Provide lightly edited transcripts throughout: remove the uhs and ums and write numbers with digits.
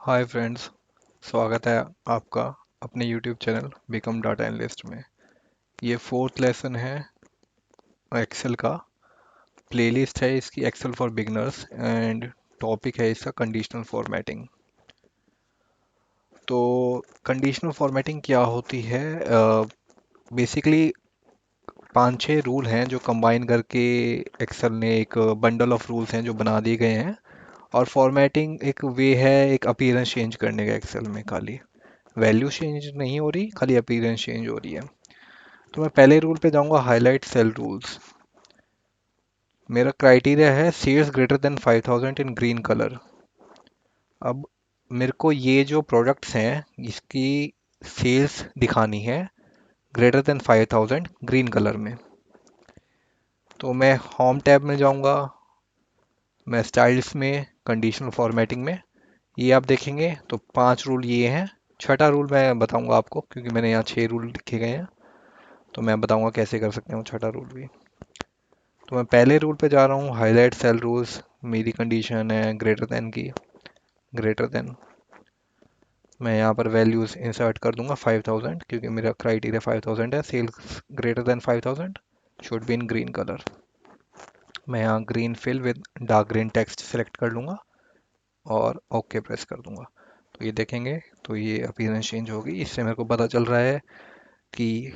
Hi friends. स्वागत है आपका अपने YouTube channel become data analyst में। ये फोर्थ लेसन है एक्सेल का। प्लेलिस्ट है इसकी Excel for beginners and topic है इसका कंडीशनल फॉर्मेटिंग। तो कंडीशनल फॉर्मेटिंग क्या होती है? बेसिकली पांच छह रूल हैं जो कंबाइन करके एक्सेल ने एक बंडल ऑफ रूल्स हैं जो बना दिए गए हैं। और फॉर्मेटिंग एक वे है एक अपीयरेंस चेंज करने का एक्सेल में। खाली वैल्यू चेंज नहीं हो रही, खाली अपीयरेंस चेंज हो रही है। तो मैं पहले रूल पे जाऊंगा, हाईलाइट सेल रूल्स। मेरा क्राइटेरिया है sales greater than 5000 in green colour. अब मेरे को ये जो प्रोडक्ट्स हैं इसकी सेल्स दिखानी है ग्रेटर देन 5000 ग्रीन कलर में। तो मैं होम टैब में जाऊंगा, मैं स्टाइल्स में, कंडीशनल फॉर्मेटिंग में। ये आप देखेंगे तो पांच रूल ये हैं। छठा रूल मैं बताऊंगा आपको क्योंकि मैंने यहाँ छह रूल लिखे गए हैं। तो मैं बताऊंगा कैसे कर सकते हैं वो छठा रूल भी। तो मैं पहले रूल पे जा रहा हूँ, हाईलाइट सेल रूल्स। मेरी कंडीशन है ग्रेटर देन की, ग्रेटर देन। मैं यहाँ पर वैल्यूज इंसर्ट कर दूंगा 5000 क्योंकि मेरा क्राइटेरिया 5000 है। Sales greater than 5000 should be in green colour. मैं यहाँ green fill with dark green text select कर लूँगा और ओके प्रेस कर दूंगा। तो ये देखेंगे तो ये अपीयरेंस चेंज होगी। इससे मेरे को पता चल रहा है कि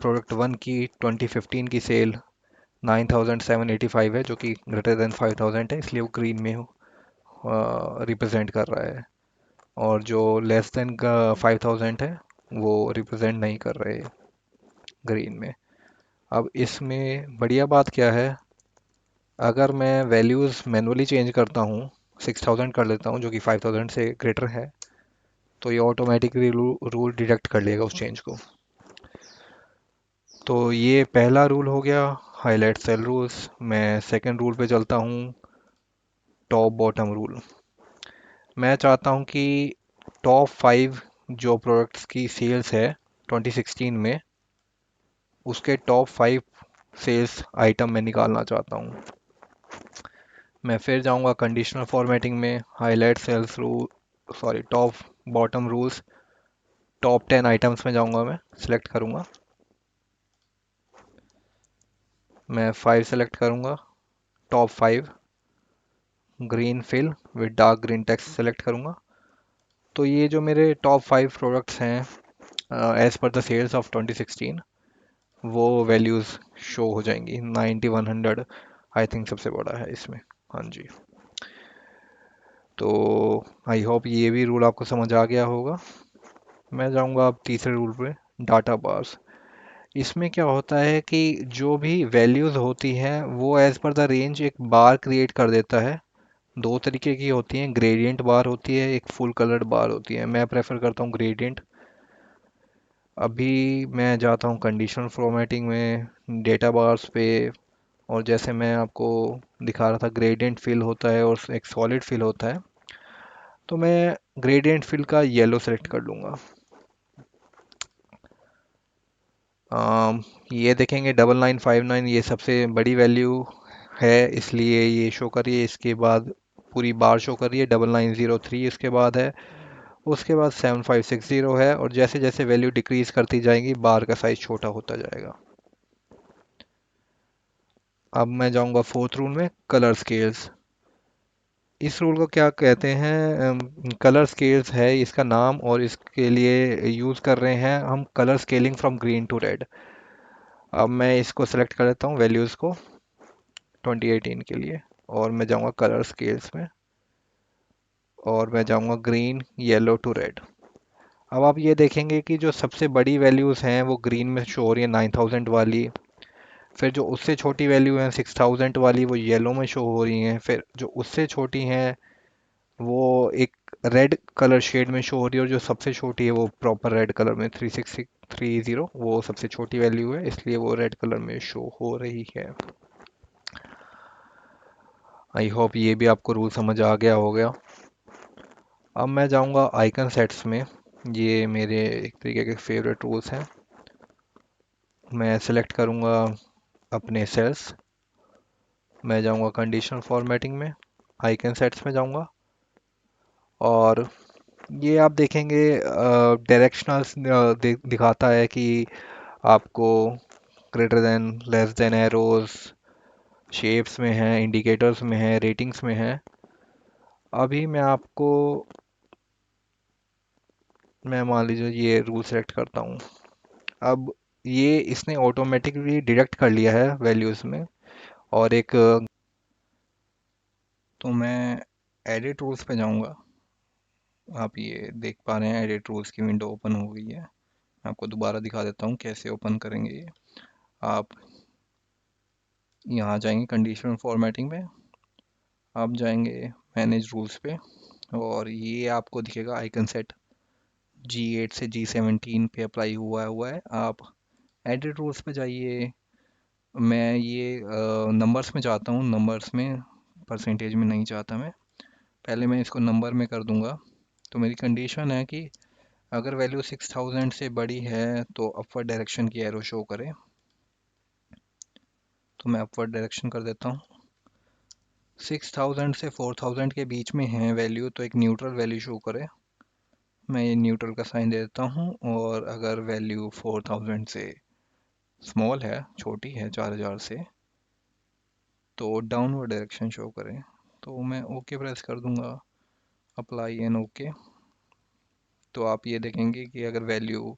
प्रोडक्ट वन की 2015 की सेल 9785 है जो कि ग्रेटर देन 5000 है, इसलिए वो ग्रीन में रिप्रेजेंट कर रहा है। और जो लेस देन का 5000 है वो रिप्रेजेंट नहीं कर रहे ग्रीन में। अब इसमें बढ़िया बात क्या है, अगर मैं वैल्यूज़ मैनुअली चेंज करता हूँ, 6000 कर लेता हूँ जो कि 5000 से ग्रेटर है, तो ये ऑटोमेटिकली रूल डिटेक्ट कर लेगा उस चेंज को। तो ये पहला रूल हो गया, हाईलाइट सेल रूल्स। मैं सेकंड रूल पे चलता हूँ, टॉप बॉटम रूल। मैं चाहता हूँ कि टॉप 5 जो प्रोडक्ट्स की सेल्स है 2016 में, उसके टॉप 5 सेल्स आइटम मैं निकालना चाहता हूँ। मैं फिर जाऊँगा कंडीशनल फॉर्मेटिंग में, highlight cells rule, sorry top bottom rules. Top 10 items में जाऊँगा, मैं सिलेक्ट करूँगा। मैं 5 सेलेक्ट करूँगा, top 5 green fill with dark green text select करूँगा। तो ये जो मेरे टॉप 5 प्रोडक्ट्स हैं as per the sales of 2016, वो वैल्यूज़ शो हो जाएंगी। 9100 आई थिंक सबसे बड़ा है इसमें। हाँ जी। तो आई होप ये भी रूल आपको समझ आ गया होगा। मैं जाऊंगा अब तीसरे रूल पे, डाटा बार्स। इसमें क्या होता है कि जो भी वैल्यूज़ होती हैं वो एज पर द रेंज एक बार क्रिएट कर देता है। दो तरीके की होती हैं, ग्रेडियंट बार होती है, एक फुल कलर्ड बार होती है। मैं प्रेफर करता हूँ ग्रेडियंट। अभी मैं जाता हूँ कंडीशनल फॉर्मेटिंग में, डेटा बार्स पे। और जैसे मैं आपको दिखा रहा था, ग्रेडियंट फिल होता है और एक सॉलिड फिल होता है। तो मैं ग्रेडियंट फिल का येलो सेलेक्ट कर लूँगा। ये देखेंगे 9959, ये सबसे बड़ी वैल्यू है इसलिए ये शो कर रही है। इसके बाद पूरी बार शो कर रही है। 9903 इसके बाद है। उसके बाद 7560 है। और जैसे जैसे वैल्यू डिक्रीज करती जाएगी बार का साइज छोटा होता जाएगा। अब मैं जाऊंगा फोर्थ रूल में, कलर स्केल्स। इस रूल को क्या कहते हैं, कलर स्केल्स है इसका नाम, और इसके लिए यूज़ कर रहे हैं हम colour scaling from green to red. अब मैं इसको सेलेक्ट कर लेता हूँ वैल्यूज़ को 2018 के लिए, और मैं जाऊंगा कलर स्केल्स में, और मैं जाऊंगा ग्रीन येलो टू रेड। अब आप ये देखेंगे कि जो सबसे बड़ी वैल्यूज़ हैं वो ग्रीन में शो हो रही है, 9000 वाली। फिर जो उससे छोटी वैल्यू है 6000 वाली, वो येलो में शो हो रही हैं। फिर जो उससे छोटी हैं वो एक रेड कलर शेड में शो हो रही है, और जो सबसे छोटी है वो प्रॉपर रेड कलर में 3630, वो सबसे छोटी वैल्यू है इसलिए वो रेड कलर में शो हो रही है। आई होप ये भी आपको रूल समझ आ गया हो गया। अब मैं जाऊंगा आइकन सेट्स में। ये मेरे एक तरीके के फेवरेट रूल्स हैं। मैं सेलेक्ट करूंगा अपने सेल्स। मैं जाऊंगा कंडीशनल फॉर्मेटिंग में, आइकन सेट्स में जाऊंगा, और ये आप देखेंगे डायरेक्शनल दिखाता है कि आपको greater than less than arrows shapes में है, इंडिकेटर्स में है, रेटिंग्स में है। अभी मैं मान लीजिए ये रूल सेलेक्ट करता हूँ। अब ये इसने ऑटोमेटिकली डिडक्ट कर लिया है वैल्यूज़ में। और एक तो मैं एडिट रूल्स पे जाऊँगा। आप ये देख पा रहे हैं एडिट रूल्स की विंडो ओपन हो गई है। मैं आपको दोबारा दिखा देता हूँ कैसे ओपन करेंगे ये। आप यहाँ जाएंगे कंडीशनल फॉर्मेटिंग पे, आप जाएंगे मैनेज रूल्स पे, और ये आपको दिखेगा आइकन सेट G8 से G17 पे अप्लाई हुआ है। आप एडिट रूल्स पे जाइए। मैं ये नंबर्स में चाहता हूँ, नंबर्स में, परसेंटेज में नहीं चाहता मैं। पहले मैं इसको नंबर में कर दूंगा। तो मेरी कंडीशन है कि अगर वैल्यू 6000 से बड़ी है तो अपवर्ड डायरेक्शन की एरो शो करे। तो मैं अपवर्ड डायरेक्शन कर देता हूँ। 6000 से 4000 के बीच में है वैल्यू तो एक न्यूट्रल वैल्यू शो करे। मैं ये न्यूट्रल का साइन दे देता हूँ। और अगर वैल्यू 4000 से स्मॉल है, छोटी है 4000 से, तो डाउनवर्ड डायरेक्शन शो करे। तो मैं ओके प्रेस कर दूंगा, अप्लाई एंड ओके। तो आप ये देखेंगे कि अगर वैल्यू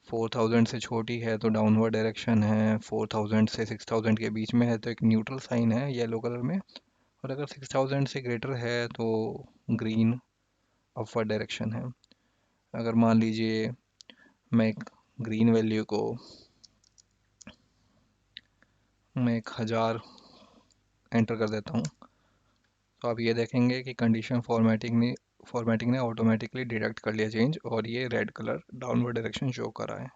4000 से छोटी है तो डाउनवर्ड डायरेक्शन है, 4000 से 6000 के बीच में है तो एक न्यूट्रल साइन है येलो कलर में, और अगर 6000 से ग्रेटर है तो ग्रीन अपवर्ड डायरेक्शन है। अगर मान लीजिए मैं एक ग्रीन वैल्यू को मैं 1000 एंटर कर देता हूँ, तो आप ये देखेंगे कि कंडीशन फॉर्मेटिंग ने ऑटोमेटिकली डिडक्ट कर लिया चेंज, और ये red colour downward direction show कर रहा है।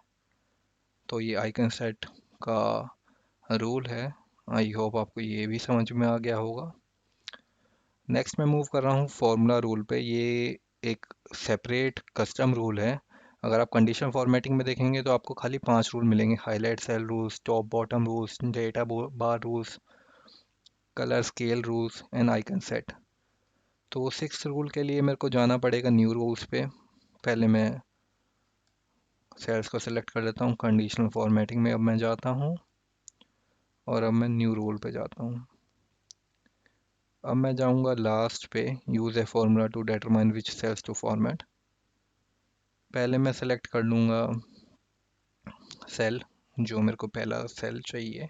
तो ये आइकन सेट का रूल है। आई होप आपको ये भी समझ में आ गया होगा। नेक्स्ट मैं मूव कर रहा हूँ फॉर्मूला रूल पे। ये एक सेपरेट कस्टम रूल है। अगर आप कंडीशन फॉर्मेटिंग में देखेंगे तो आपको खाली 5 रूल मिलेंगे: highlight cell rules, top bottom rules, data bar rules, colour scale rules and icon set. तो 6th रूल के लिए मेरे को जाना पड़ेगा न्यू रूल्स पे। पहले मैं सेल्स को सिलेक्ट कर लेता हूँ, कंडीशनल फॉर्मेटिंग में अब मैं जाता हूँ, और अब मैं न्यू रूल पे जाता हूँ। अब मैं जाऊँगा लास्ट पे, use a formula to determine which cells to format. पहले मैं सेलेक्ट कर लूँगा सेल, जो मेरे को पहला सेल चाहिए,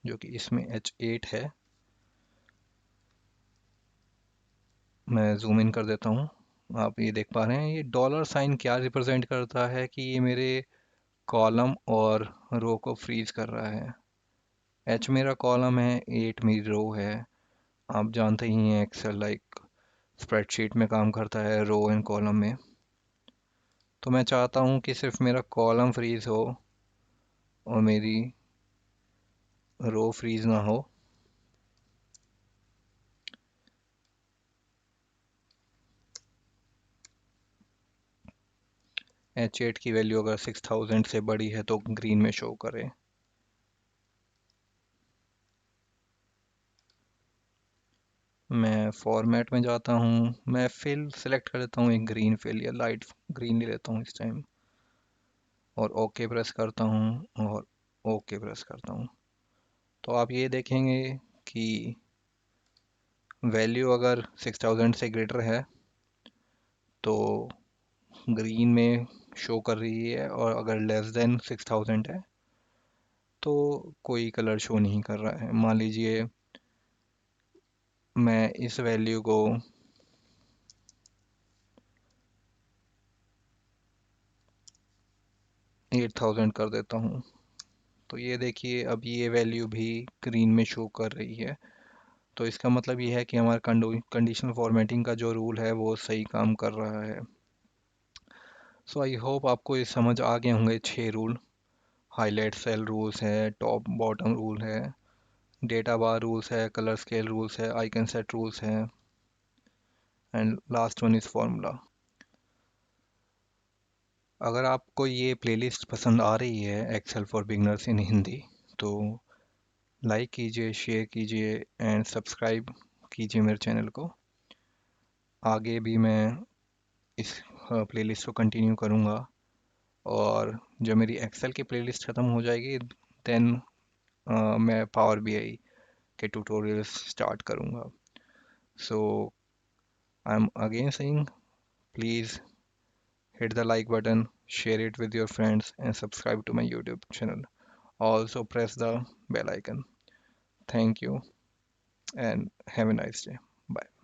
जो कि इसमें H8 है। मैं जूम इन कर देता हूँ। आप ये देख पा रहे हैं ये डॉलर साइन क्या रिप्रेजेंट करता है कि ये मेरे कॉलम और रो को फ्रीज कर रहा है। H मेरा कॉलम है, 8 मेरी रो है। आप जानते ही हैं एक्सेल लाइक स्प्रेडशीट में काम करता है रो एंड कॉलम में। तो मैं चाहता हूँ कि सिर्फ मेरा कॉलम फ्रीज हो और मेरी रो फ्रीज ना हो। H8 की वैल्यू अगर 6000 से बड़ी है तो ग्रीन में शो करे। मैं फॉर्मेट में जाता हूँ, मैं फिल सेलेक्ट कर लेता हूँ, एक ग्रीन फिल या लाइट ग्रीन ले लेता हूँ इस टाइम, और ओके प्रेस करता हूँ और ओके प्रेस करता हूँ। तो आप ये देखेंगे कि वैल्यू अगर 6000 से ग्रेटर है तो ग्रीन में शो कर रही है, और अगर लेस देन 6000 है तो कोई कलर शो नहीं कर रहा है। मान लीजिए मैं इस वैल्यू को 8000 कर देता हूँ, तो ये देखिए अब ये वैल्यू भी ग्रीन में शो कर रही है। तो इसका मतलब ये है कि हमारा कंडीशनल फॉर्मेटिंग का जो रूल है वो सही काम कर रहा है। सो आई होप आपको ये समझ आ गए होंगे 6 रूल। हाईलाइट सेल रूल्स है, टॉप बॉटम रूल है, डेटा बार रूल्स है, कलर स्केल रूल्स है, आइकन सेट रूल्स है, and last one is formula. अगर आपको ये प्लेलिस्ट पसंद आ रही है एक्सेल फॉर बिगनर्स इन हिंदी, तो लाइक कीजिए, शेयर कीजिए एंड सब्सक्राइब कीजिए मेरे चैनल को। आगे भी मैं इस प्लेलिस्ट को कंटिन्यू करूँगा। और जब मेरी एक्सेल की प्लेलिस्ट ख़त्म हो जाएगी, देन मैं पावर बीआई के ट्यूटोरियल्स स्टार्ट करूँगा। So I am again saying, please hit the like button, share it with your friends, and subscribe to my YouTube channel. Also, press the bell icon. Thank you and have a nice day. Bye.